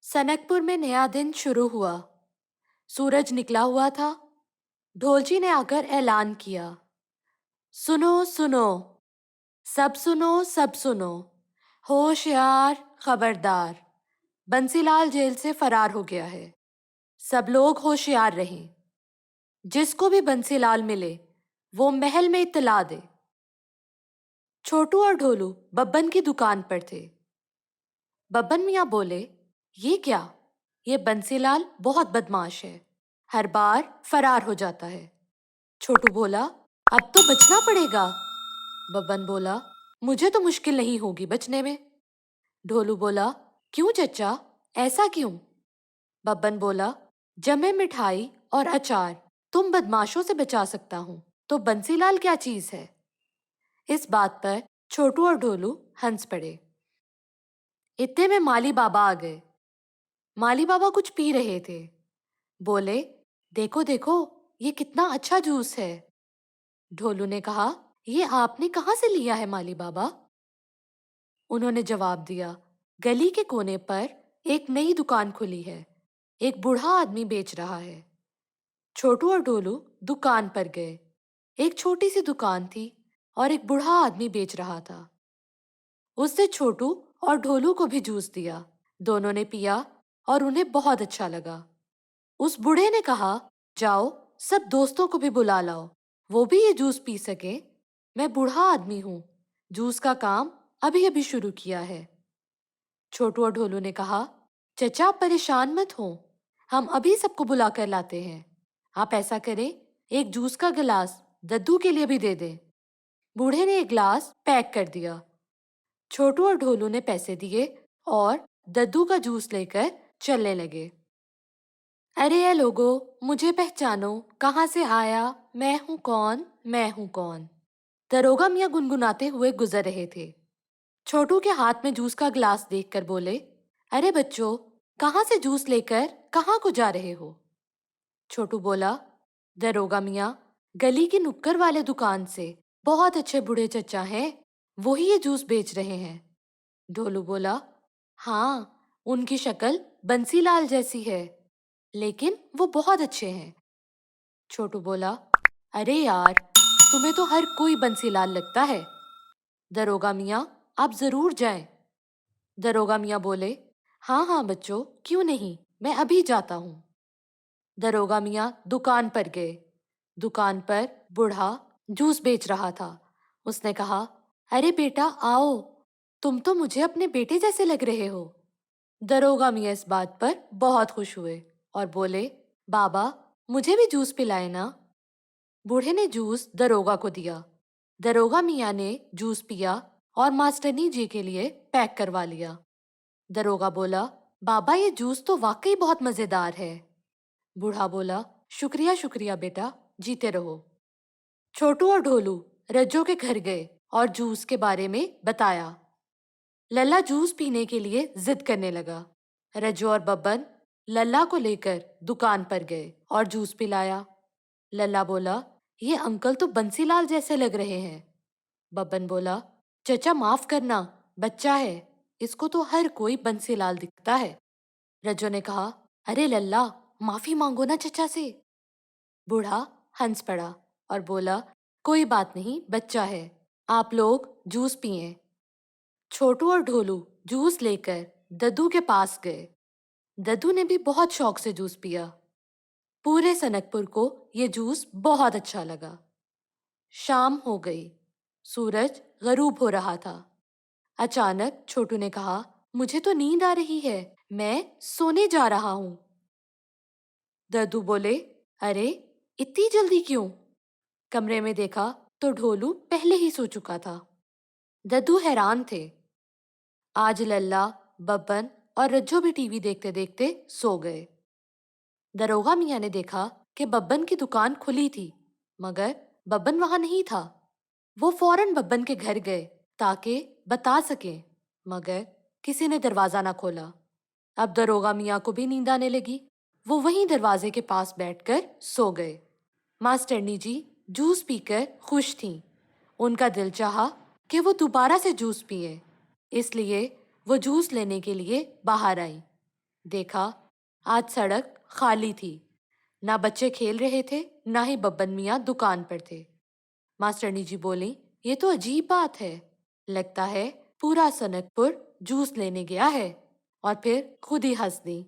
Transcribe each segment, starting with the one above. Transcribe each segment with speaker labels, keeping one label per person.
Speaker 1: सनकपुर में नया दिन शुरू हुआ। सूरज निकला हुआ था। ढोलची ने आकर ऐलान किया, सुनो सुनो, सब सुनो, सब सुनो, होशियार, खबरदार, बंसीलाल जेल से फरार हो गया है। सब लोग होशियार रहें। जिसको भी बंसीलाल मिले वो महल में इत्तला दे। छोटू और ढोलू बब्बन की दुकान पर थे। बब्बन मियाँ बोले, ये क्या? ये बंसीलाल बहुत बदमाश है, हर बार फरार हो जाता है। छोटू बोला, अब तो बचना पड़ेगा। बब्बन बोला, मुझे तो मुश्किल नहीं होगी बचने में। ढोलू बोला, क्यों चचा, ऐसा क्यों? बब्बन बोला, जमे मिठाई और अचार तुम बदमाशों से बचा सकता हूँ, तो बंसीलाल क्या चीज है? इस बात पर छोटू और ढोलू हंस पड़े। इतने में माली बाबा आ गए। माली बाबा कुछ पी रहे थे। बोले, देखो देखो, ये कितना अच्छा जूस है। ढोलू ने कहा, ये आपने कहाँ से लिया है माली बाबा? उन्होंने जवाब दिया, गली के कोने पर एक नई दुकान खुली है, एक बूढ़ा आदमी बेच रहा है। छोटू और ढोलू दुकान पर गए। एक छोटी सी दुकान थी और एक बूढ़ा आदमी बेच रहा था। उसने छोटू और ढोलू को भी जूस दिया। दोनों ने पिया और उन्हें बहुत अच्छा लगा। उस बूढ़े ने कहा, जाओ सब दोस्तों को भी बुला लाओ, वो भी ये जूस पी सके। मैं बूढ़ा आदमी हूँ, जूस का काम अभी अभी शुरू किया है। छोटू और ढोलू ने कहा, चचा आप परेशान मत हो, हम अभी सबको बुला कर लाते हैं। आप ऐसा करें, एक जूस का गिलास दद्दू के लिए भी दे दें। बूढ़े ने एक गिलास पैक कर दिया। छोटू और ढोलू ने पैसे दिए और दद्दू का जूस लेकर चलने लगे। अरे ये लोगो, मुझे पहचानो, कहाँ से आया, मैं हूँ कौन, मैं हूँ कौन। दरोगा मियाँ गुनगुनाते हुए गुजर रहे थे। छोटू के हाथ में जूस का गिलास देखकर बोले, अरे बच्चों, कहाँ से जूस लेकर कहाँ को जा रहे हो? छोटू बोला, दरोगा मियाँ, गली की नुक्कड़ वाले दुकान से बहुत अच्छे बूढ़े चचा हैं, वो ही ये जूस बेच रहे हैं। ढोलू बोला, हाँ, उनकी शक्ल बंसीलाल जैसी है, लेकिन वो बहुत अच्छे हैं। छोटू बोला, अरे यार, तुम्हें तो हर कोई बंसीलाल लगता है। दरोगा मियाँ, आप जरूर जाएं। दरोगा मियाँ बोले, हाँ हाँ बच्चों, क्यों नहीं, मैं अभी जाता हूँ। दरोगा मियाँ दुकान पर गए। दुकान पर बूढ़ा जूस बेच रहा था। उसने कहा, अरे बेटा आओ, तुम तो मुझे अपने बेटे जैसे लग रहे हो। दरोगा मियाँ इस बात पर बहुत खुश हुए और बोले, बाबा मुझे भी जूस पिलाए ना। बूढ़े ने जूस दरोगा को दिया। दरोगा मियाँ ने जूस पिया और मास्टरनी जी के लिए पैक करवा लिया। दरोगा बोला, बाबा ये जूस तो वाकई बहुत मजेदार है। बूढ़ा बोला, शुक्रिया शुक्रिया बेटा, जीते रहो। छोटू और ढोलू रज्जो के घर गए और जूस के बारे में बताया। लल्ला जूस पीने के लिए जिद करने लगा। रज्जो और बब्बन लल्ला को लेकर दुकान पर गए और जूस पिलाया। लल्ला बोला, ये अंकल तो बंसीलाल जैसे लग रहे हैं। बब्बन बोला, चचा माफ करना, बच्चा है, इसको तो हर कोई बंसीलाल दिखता है। रज्जो ने कहा, अरे लल्ला, माफी मांगो ना चचा से। बूढ़ा हंस पड़ा और बोला, कोई बात नहीं, बच्चा है, आप लोग जूस पिए। छोटू और ढोलू जूस लेकर दद्दू के पास गए। दद्दू ने भी बहुत शौक से जूस पिया। पूरे सनकपुर को ये जूस बहुत अच्छा लगा। शाम हो गई। सूरज गरूब हो रहा था। अचानक छोटू ने कहा, मुझे तो नींद आ रही है, मैं सोने जा रहा हूँ। दद्दू बोले, अरे इतनी जल्दी क्यों? कमरे में देखा तो ढोलू पहले ही सो चुका था। दद्दू हैरान थे। आज लल्ला, बब्बन और रज्जो भी टीवी देखते देखते सो गए। दरोगा मियाँ ने देखा कि बब्बन की दुकान खुली थी, मगर बब्बन वहां नहीं था। वो फौरन बब्बन के घर गए ताकि बता सकें, मगर किसी ने दरवाजा ना खोला। अब दरोगा मियाँ को भी नींद आने लगी। वो वहीं दरवाजे के पास बैठकर सो गए। मास्टरनी जी जूस पीकर खुश थीं। उनका दिल चाहा कि वो दोबारा से जूस पिए, इसलिए वो जूस लेने के लिए बाहर आई। देखा, आज सड़क खाली थी। ना बच्चे खेल रहे थे, ना ही बब्बन मियाँ दुकान पर थे। मास्टरनी जी बोली, ये तो अजीब बात है। लगता है पूरा सनकपुर जूस लेने गया है। और फिर खुद ही हंस दी।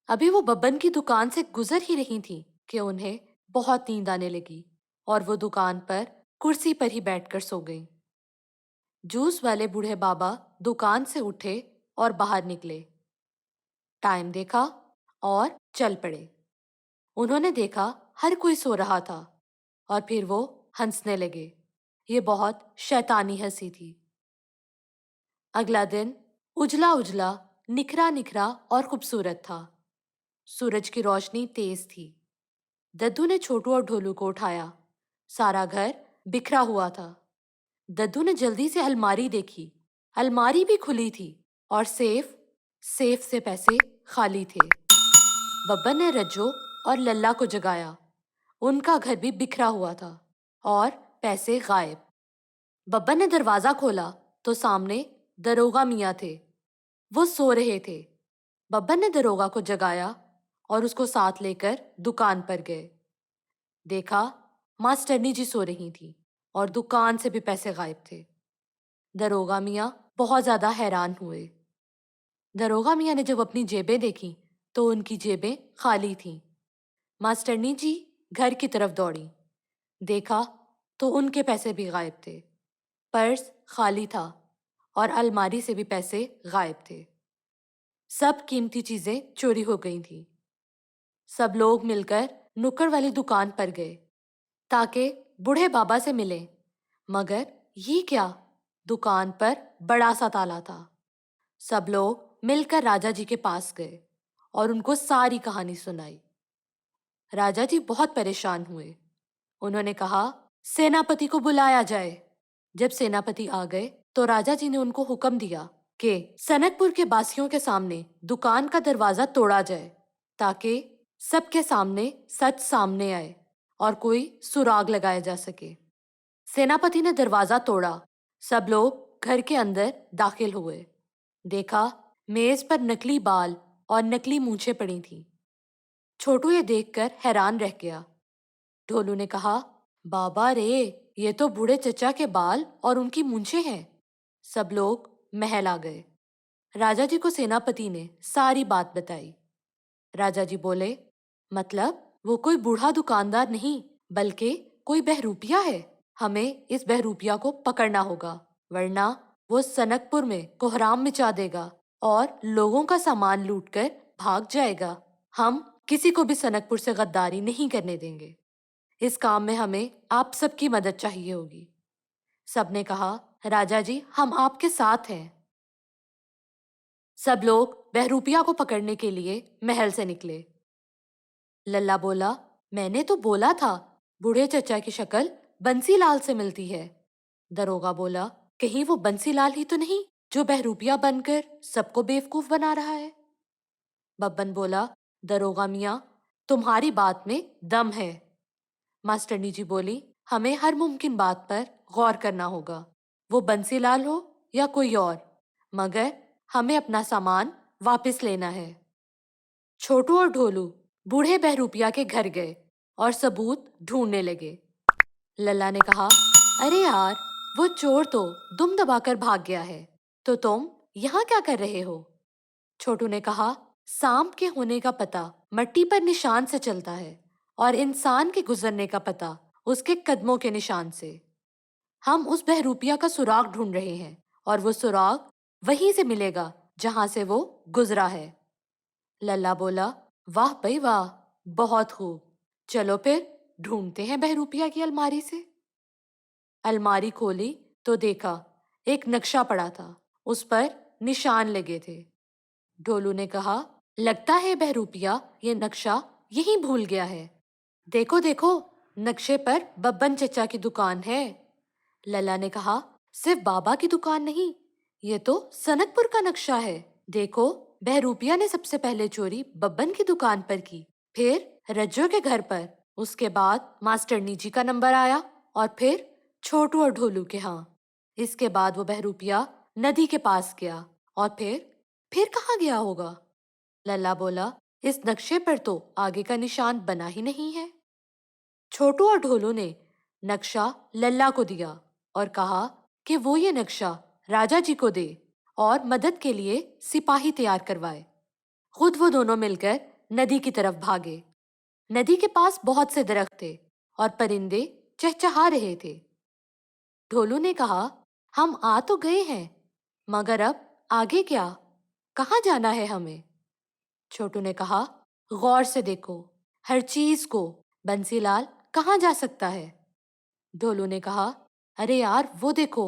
Speaker 1: अभी वो बब्बन की दुकान से गुजर ही रही थी कि उन्हें बहुत नींद आने लगी और वो दुकान पर कुर्सी पर ही बैठकर सो गई। जूस वाले बूढ़े बाबा दुकान से उठे और बाहर निकले। टाइम देखा और चल पड़े। उन्होंने देखा हर कोई सो रहा था और फिर वो हंसने लगे। ये बहुत शैतानी हंसी थी। अगला दिन उजला उजला, निखरा निखरा और खूबसूरत था। सूरज की रोशनी तेज थी। दद्दू ने छोटू और ढोलू को उठाया। सारा घर बिखरा हुआ था। दद्दू ने जल्दी से अलमारी देखी। अलमारी भी खुली थी और सेफ सेफ से पैसे खाली थे। बब्बन ने रज्जो और लल्ला को जगाया। उनका घर भी बिखरा हुआ था और पैसे गायब। बब्बन ने दरवाजा खोला तो सामने दरोगा मियाँ थे। वो सो रहे थे। बब्बन ने दरोगा को जगाया और उसको साथ लेकर दुकान पर गए। देखा, मास्टरनी जी सो रही थी और दुकान से भी पैसे गायब थे। दरोगा मियाँ बहुत ज्यादा हैरान हुए। दरोगा मियाँ ने जब अपनी जेबें देखी तो उनकी जेबें खाली थीं। मास्टरनी जी घर की तरफ दौड़ी। देखा तो उनके पैसे भी गायब थे। पर्स खाली था और अलमारी से भी पैसे गायब थे। सब कीमती चीजें चोरी हो गई थी। सब लोग मिलकर नुक्कड़ वाली दुकान पर गए ताकि बूढ़े बाबा से मिलें। मगर ये क्या, दुकान पर बड़ा सा ताला था। सब लोग मिलकर राजा जी के पास गए और उनको सारी कहानी सुनाई। राजा जी बहुत परेशान हुए। उन्होंने कहा, सेनापति को बुलाया जाए। जब सेनापति आ गए तो राजा जी ने उनको हुक्म दिया कि सनकपुर के बासियों के सामने दुकान का दरवाजा तोड़ा जाए ताकि सबके सामने सच सामने आए और कोई सुराग लगाया जा सके। सेनापति ने दरवाजा तोड़ा। सब लोग घर के अंदर दाखिल हुए। देखा, मेज पर नकली बाल और नकली मूंछें पड़ी थीं। छोटू ये देखकर हैरान रह गया। ढोलू ने कहा, बाबा रे, ये तो बूढ़े चचा के बाल और उनकी मूंछें हैं। सब लोग महल आ गए। राजा जी को सेनापति ने सारी बात बताई। राजा जी बोले, मतलब वो कोई बूढ़ा दुकानदार नहीं बल्कि कोई बहरूपिया है। हमें इस बहरूपिया को पकड़ना होगा, वरना वो सनकपुर में कोहराम मचा देगा और लोगों का सामान लूटकर भाग जाएगा। हम किसी को भी सनकपुर से गद्दारी नहीं करने देंगे। इस काम में हमें आप सबकी मदद चाहिए होगी। सबने कहा, राजा जी, हम आपके साथ हैं। सब लोग बहरूपिया को पकड़ने के लिए महल से निकले। लल्ला बोला, मैंने तो बोला था बूढ़े चचा की शक्ल बंसीलाल से मिलती है। दरोगा बोला, कहीं वो बंसीलाल ही तो नहीं जो बहरूपिया बनकर सबको बेवकूफ बना रहा है। बब्बन बोला, दरोगा मियाँ, तुम्हारी बात में दम है। मास्टरनी जी बोली, हमें हर मुमकिन बात पर गौर करना होगा, वो बंसीलाल हो या कोई और, मगर हमें अपना सामान वापस लेना है। छोटू और ढोलू बूढ़े बहरूपिया के घर गए और सबूत ढूंढने लगे। लल्ला ने कहा, अरे यार, वो चोर तो दुम दबाकर भाग गया है, तो तुम यहाँ क्या कर रहे हो? छोटू ने कहा, सांप के होने का पता मट्टी पर निशान से चलता है और इंसान के गुजरने का पता उसके कदमों के निशान से। हम उस बहरूपिया का सुराग ढूंढ रहे हैं और वो सुराग वहीं से मिलेगा जहां से वो गुजरा है। लल्ला बोला, वाह भाई वाह, बहुत खूब। चलो फिर ढूंढते हैं बहरूपिया की अलमारी से। अलमारी खोली तो देखा एक नक्शा पड़ा था। उस पर निशान लगे थे। ढोलू ने कहा, लगता है बहरूपिया ये नक्शा यहीं भूल गया है। देखो देखो, नक्शे पर बब्बन चचा की दुकान है। लला ने कहा, सिर्फ बाबा की दुकान नहीं, ये तो सनकपुर का नक्शा है। देखो, बहरूपिया ने सबसे पहले चोरी बब्बन की दुकान पर की, फिर रज्जो के घर पर, उसके बाद मास्टरनी जी का नंबर आया और फिर छोटू और ढोलू के यहाँ। इसके बाद वो बहरूपिया नदी के पास गया और फिर कहाँ गया होगा? लल्ला बोला, इस नक्शे पर तो आगे का निशान बना ही नहीं है। छोटू और ढोलू ने नक्शा लल्ला को दिया और कहा कि वो ये नक्शा राजा जी को दे और मदद के लिए सिपाही तैयार करवाए। खुद वो दोनों मिलकर नदी की तरफ भागे। नदी के पास बहुत से दरख्त थे और परिंदे चहचहा रहे थे। ढोलू ने कहा, हम आ तो गए हैं, मगर अब आगे क्या? कहाँ जाना है हमें? छोटू ने कहा, गौर से देखो हर चीज को। बंसीलाल कहाँ जा सकता है? ढोलू ने कहा, अरे यार वो देखो,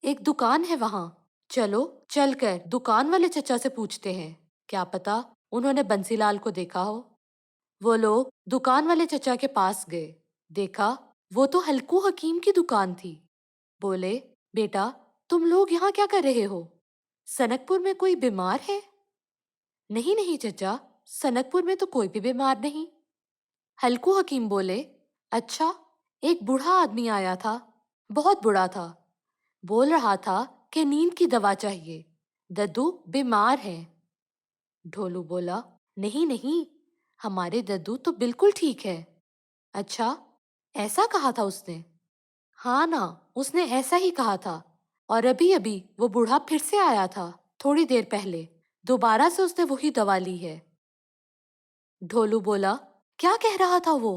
Speaker 1: एक दुकान है वहां। चलो चलकर दुकान वाले चचा से पूछते हैं, क्या पता उन्होंने बंसीलाल को देखा हो। वो लोग दुकान वाले चचा के पास गए। देखा वो तो हल्कू हकीम की दुकान थी। बोले, बेटा तुम लोग यहाँ क्या कर रहे हो? सनकपुर में कोई बीमार है? नहीं नहीं चचा, सनकपुर में तो कोई भी बीमार नहीं। हल्कू हकीम बोले, अच्छा, एक बूढ़ा आदमी आया था, बहुत बूढ़ा था। बोल रहा था कि नींद की दवा चाहिए, दद्दू बीमार है। ढोलू बोला, नहीं नहीं, हमारे दद्दू तो बिल्कुल ठीक है। अच्छा, ऐसा कहा था उसने? हाँ ना, उसने ऐसा ही कहा था। और अभी अभी वो बूढ़ा फिर से आया था, थोड़ी देर पहले। दोबारा से उसने वही दवा ली है। ढोलू बोला, क्या कह रहा था वो?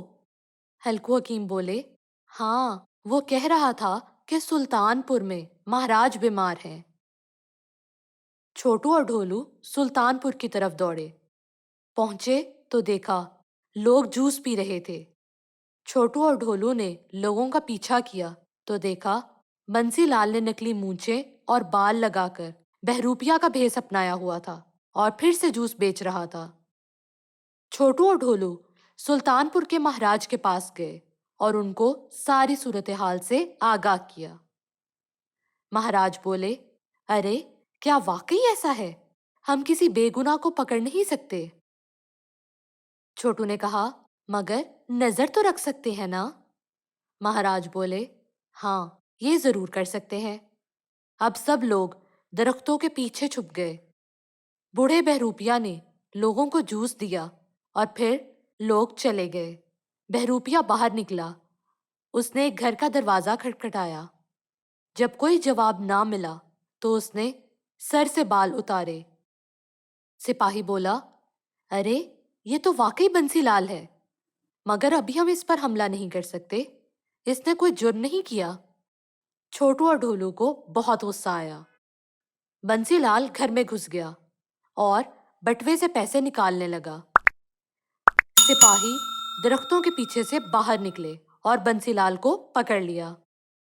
Speaker 1: हल्कू हकीम बोले, हाँ, वो कह रहा था कि सुल्तानपुर में महाराज बीमार हैं। छोटू और ढोलू सुल्तानपुर की तरफ दौड़े। पहुंचे तो देखा लोग जूस पी रहे थे। छोटू और ढोलू ने लोगों का पीछा किया तो देखा बंसीलाल ने नकली मूंछें और बाल लगाकर बहरूपिया का भेष अपनाया हुआ था और फिर से जूस बेच रहा था। छोटू और ढोलू सुल्तानपुर के महाराज के पास गए और उनको सारी सूरत हाल से आगाह किया। महाराज बोले, अरे क्या वाकई ऐसा है? हम किसी बेगुनाह को पकड़ नहीं सकते। छोटू ने कहा, मगर नजर तो रख सकते हैं ना? महाराज बोले, हाँ, ये जरूर कर सकते हैं। अब सब लोग दरख्तों के पीछे छुप गए। बूढ़े बहरूपिया ने लोगों को जूस दिया और फिर लोग चले गए। बहरूपिया बाहर निकला। उसने एक घर का दरवाजा खटखटाया। जब कोई जवाब ना मिला तो उसने सर से बाल उतारे। सिपाही बोला, अरे ये तो वाकई बंसीलाल है, मगर अभी हम इस पर हमला नहीं कर सकते, इसने कोई जुर्म नहीं किया। छोटू और ढोलू को बहुत गुस्सा आया। बंसीलाल घर में घुस गया और बटुए से पैसे निकालने लगा। सिपाही दरख्तों के पीछे से बाहर निकले और बंसीलाल को पकड़ लिया।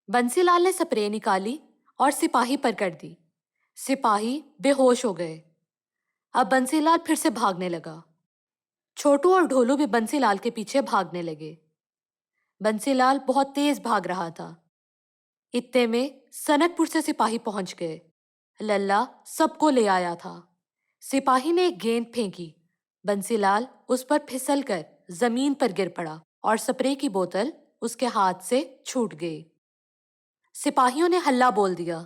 Speaker 1: बंसीलाल ने स्प्रे निकाली और सिपाही पर कर दी। सिपाही बेहोश हो गए। अब बंसीलाल फिर से भागने लगा। छोटू और ढोलू भी बंसीलाल के पीछे भागने लगे। बंसीलाल बहुत तेज भाग रहा था। इतने में सनकपुर से सिपाही पहुंच गए। लल्ला सबको ले आया था। सिपाही ने एक गेंद फेंकी। बंसीलाल उस पर फिसलकर जमीन पर गिर पड़ा और स्प्रे की बोतल उसके हाथ से छूट गई। सिपाहियों ने हल्ला बोल दिया।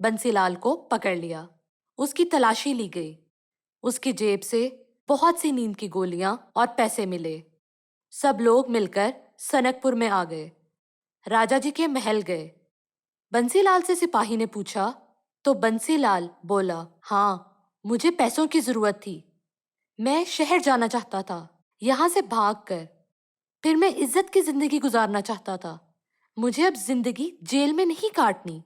Speaker 1: बंसीलाल को पकड़ लिया। उसकी तलाशी ली गई। उसकी जेब से बहुत सी नींद की गोलियां और पैसे मिले। सब लोग मिलकर सनकपुर में आ गए। राजा जी के महल गए। बंसीलाल से सिपाही ने पूछा तो बंसीलाल बोला, हाँ, मुझे पैसों की जरूरत थी। मैं शहर जाना चाहता था, यहाँ से भागकर। फिर मैं इज्जत की जिंदगी गुजारना चाहता था। मुझे अब जिंदगी जेल में नहीं काटनी।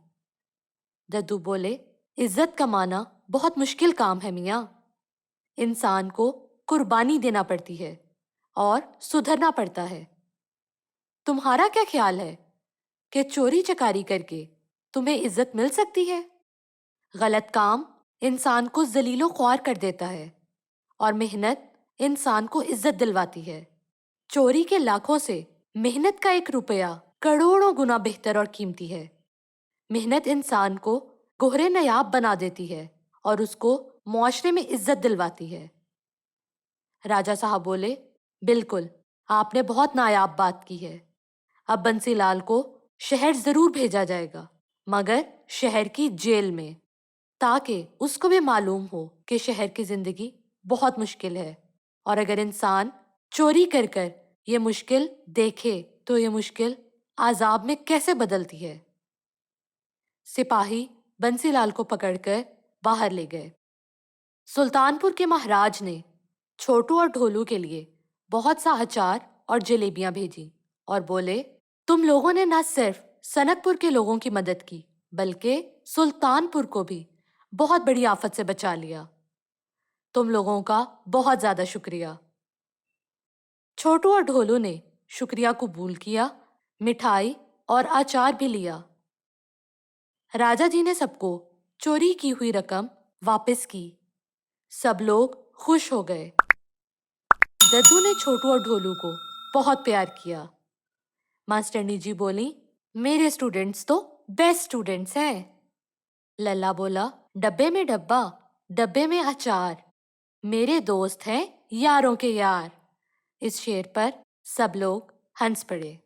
Speaker 1: दद्दू बोले, इज्जत कमाना बहुत मुश्किल काम है मियाँ। इंसान को कुर्बानी देना पड़ती है और सुधरना पड़ता है। तुम्हारा क्या ख्याल है कि चोरी चकारी करके तुम्हें इज्जत मिल सकती है? गलत काम इंसान को जलीलो ख्वार कर देता है और मेहनत इंसान को इज्जत दिलवाती है। चोरी के लाखों से मेहनत का 1 रुपया करोड़ों गुना बेहतर और कीमती है। मेहनत इंसान को गोहरे नायाब बना देती है और उसको मुआशरे में इज्जत दिलवाती है। राजा साहब बोले, बिल्कुल, आपने बहुत नायाब बात की है। अब बंसीलाल को शहर जरूर भेजा जाएगा, मगर शहर की जेल में, ताकि उसको भी मालूम हो कि शहर की जिंदगी बहुत मुश्किल है, और अगर इंसान चोरी कर कर ये मुश्किल देखे तो ये मुश्किल आजाब में कैसे बदलती है। सिपाही बंसीलाल को पकड़कर बाहर ले गए। सुल्तानपुर के महाराज ने छोटू और ढोलू के लिए बहुत सा अचार और जलेबियां भेजी और बोले, तुम लोगों ने न सिर्फ सनकपुर के लोगों की मदद की बल्कि सुल्तानपुर को भी बहुत बड़ी आफत से बचा लिया। तुम लोगों का बहुत ज्यादा शुक्रिया। छोटू और ढोलू ने शुक्रिया कबूल किया, मिठाई और अचार भी लिया। राजा जी ने सबको चोरी की हुई रकम वापस की। सब लोग खुश हो गए। दद्दू ने छोटू और ढोलू को बहुत प्यार किया। मास्टरनी जी बोली, मेरे स्टूडेंट्स तो बेस्ट स्टूडेंट्स हैं। लल्ला बोला, डब्बे में डब्बा, डब्बे में अचार, मेरे दोस्त हैं यारों के यार। इस शेर पर सब लोग हंस पड़े।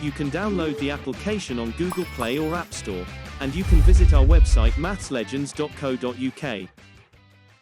Speaker 2: You can download the application on Google Play or App Store, and you can visit our website mathslegends.co.uk.